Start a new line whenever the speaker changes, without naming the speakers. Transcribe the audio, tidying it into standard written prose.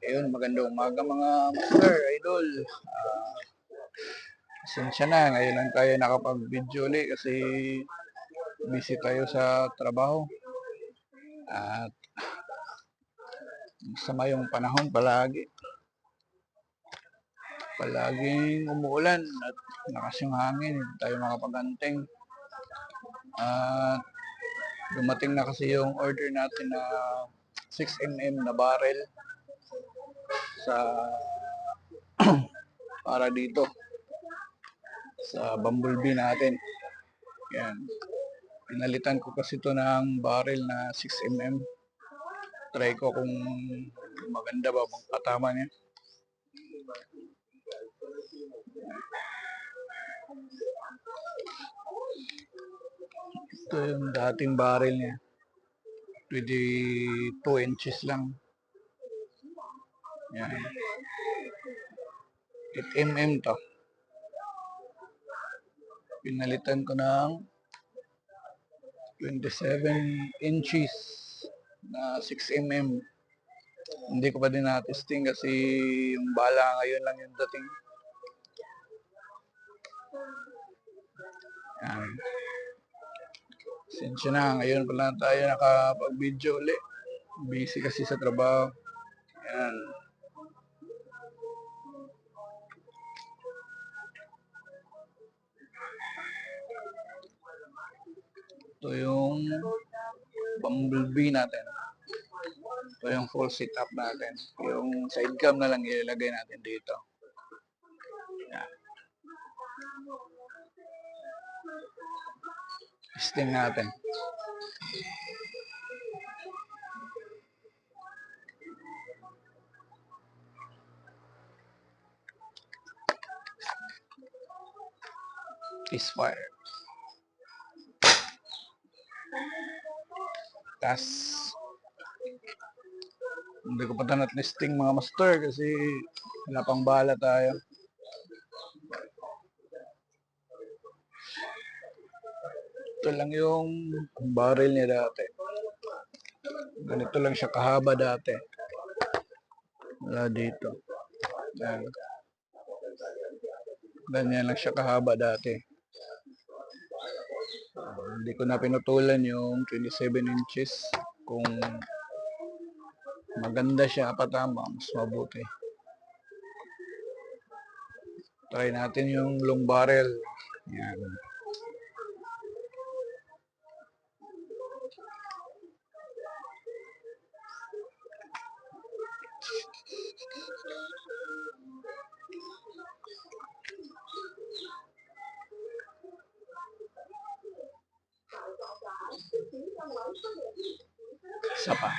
Ayun, magandang umaga mga master, idol. Pasensya na, ngayon lang tayo nakapag-video ulit kasi busy tayo sa trabaho. At masama yung panahon palagi. Palaging umuulan at lakas yung hangin, hindi tayo makapag-anting. At dumating na kasi yung order natin na 6mm na barrel sa para dito sa bumblebee natin. Yan. Pinalitan ko kasi ito ng barrel na 6mm. Try ko kung maganda ba bang patama niya. Ito yung dating barrel niya. 22 inches lang. Yan. 8mm to. Pinalitan ko ng 27 inches na 6mm. Hindi ko pa din na-testing kasi yung bala ngayon lang yung dating. Yan. Sensya na, ngayon pa lang tayo nakapag-video ulit. Busy kasi sa trabaho. Yan. Ito yung bumblebee natin. Ito yung full setup natin. Yung side cam na lang ilalagay natin dito. Yan. Testing natin. Is fire. Tas hindi ko pa ito na-testing mga master kasi wala pang bala tayo. Ito lang yung barrel niya dati. Ganito lang siya kahaba dati. Wala dito. Yan. Ganyan lang siya kahaba dati. Hindi ko na pinutulan yung 27 inches. Kung maganda siya patama, mas mabuti. Try natin yung long barrel. Yan. Isa pa.